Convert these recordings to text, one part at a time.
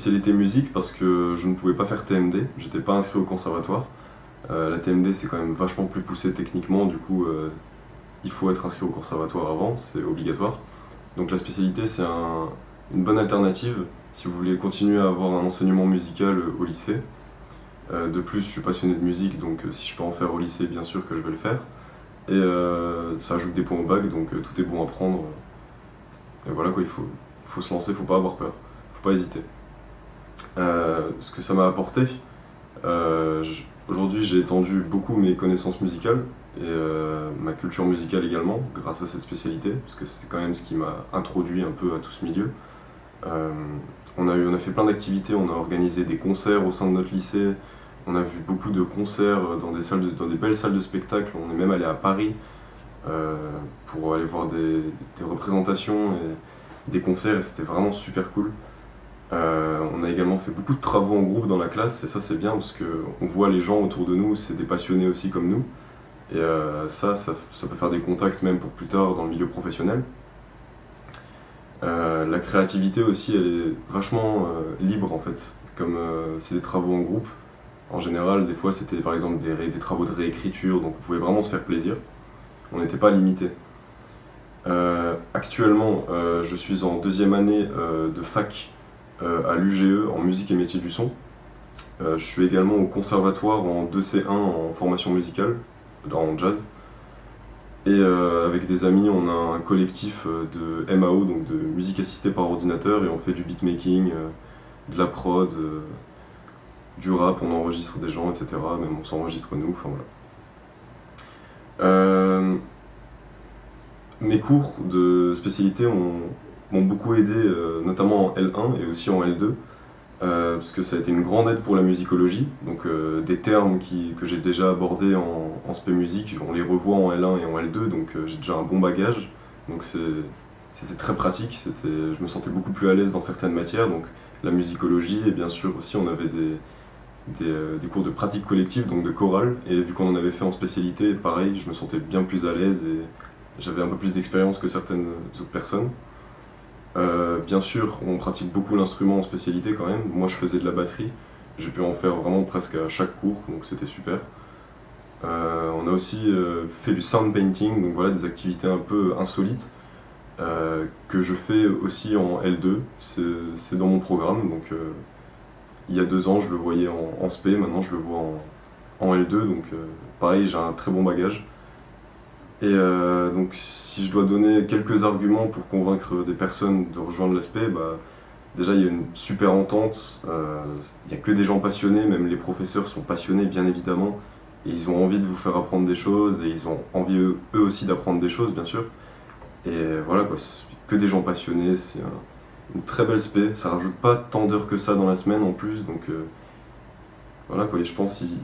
spécialité musique parce que je ne pouvais pas faire TMD, j'étais pas inscrit au conservatoire. La TMD c'est quand même vachement plus poussé techniquement, du coup il faut être inscrit au conservatoire avant, c'est obligatoire. Donc la spécialité c'est une bonne alternative si vous voulez continuer à avoir un enseignement musical au lycée. De plus je suis passionné de musique, donc si je peux en faire au lycée bien sûr que je vais le faire. Et ça ajoute des points au bac, donc tout est bon à prendre. Et voilà quoi, il faut se lancer, il faut pas avoir peur, faut pas hésiter. Ce que ça m'a apporté, aujourd'hui j'ai étendu beaucoup mes connaissances musicales et ma culture musicale également grâce à cette spécialité, parce que c'est quand même ce qui m'a introduit un peu à tout ce milieu. On a fait plein d'activités, on a organisé des concerts au sein de notre lycée, on a vu beaucoup de concerts dans des belles salles de spectacle, on est même allé à Paris pour aller voir des représentations et des concerts et c'était vraiment super cool. On a également fait beaucoup de travaux en groupe dans la classe et ça c'est bien parce qu'on voit les gens autour de nous, c'est des passionnés aussi comme nous et ça peut faire des contacts même pour plus tard dans le milieu professionnel. La créativité aussi elle est vachement libre en fait, comme c'est des travaux en groupe. En général, des fois c'était par exemple des travaux de réécriture, donc on pouvait vraiment se faire plaisir, on n'était pas limité. Actuellement, je suis en deuxième année de fac à l'UGE en musique et métiers du son. Je suis également au conservatoire en 2C1 en formation musicale, en jazz. Et avec des amis, on a un collectif de MAO, donc de musique assistée par ordinateur, et on fait du beatmaking, de la prod, du rap, on enregistre des gens, etc. Même on s'enregistre nous, enfin voilà. Mes cours de spécialité m'ont beaucoup aidé, notamment en L1 et aussi en L2, parce que ça a été une grande aide pour la musicologie. Donc des termes que j'ai déjà abordés en spé musique, on les revoit en L1 et en L2, donc j'ai déjà un bon bagage. Donc c'était très pratique, je me sentais beaucoup plus à l'aise dans certaines matières, donc la musicologie, et bien sûr aussi on avait des cours de pratique collective, donc de chorale, et vu qu'on en avait fait en spécialité, pareil, je me sentais bien plus à l'aise et j'avais un peu plus d'expérience que certaines autres personnes. Bien sûr, on pratique beaucoup l'instrument en spécialité quand même. Moi, je faisais de la batterie. J'ai pu en faire vraiment presque à chaque cours, donc c'était super. On a aussi fait du sound painting, donc voilà, des activités un peu insolites que je fais aussi en L2. C'est dans mon programme, donc il y a 2 ans, je le voyais en spé, maintenant je le vois en L2, donc pareil, j'ai un très bon bagage. Et donc si je dois donner quelques arguments pour convaincre des personnes de rejoindre l'aspect, déjà il y a une super entente, il n'y a que des gens passionnés, même les professeurs sont passionnés bien évidemment, et ils ont envie de vous faire apprendre des choses, et ils ont envie eux aussi d'apprendre des choses bien sûr. Et voilà quoi, c'est que des gens passionnés, c'est une très belle spé, ça rajoute pas tant d'heures que ça dans la semaine en plus, donc voilà quoi, et je pense qu'il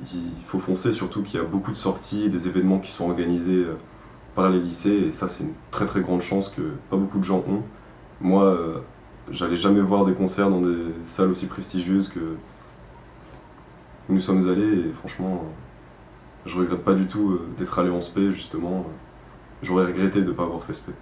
faut foncer, surtout qu'il y a beaucoup de sorties, des événements qui sont organisés par les lycées, et ça c'est une très très grande chance que pas beaucoup de gens ont. Moi, j'allais jamais voir des concerts dans des salles aussi prestigieuses que où nous sommes allés, et franchement, je regrette pas du tout d'être allé en spé justement. J'aurais regretté de ne pas avoir fait spé.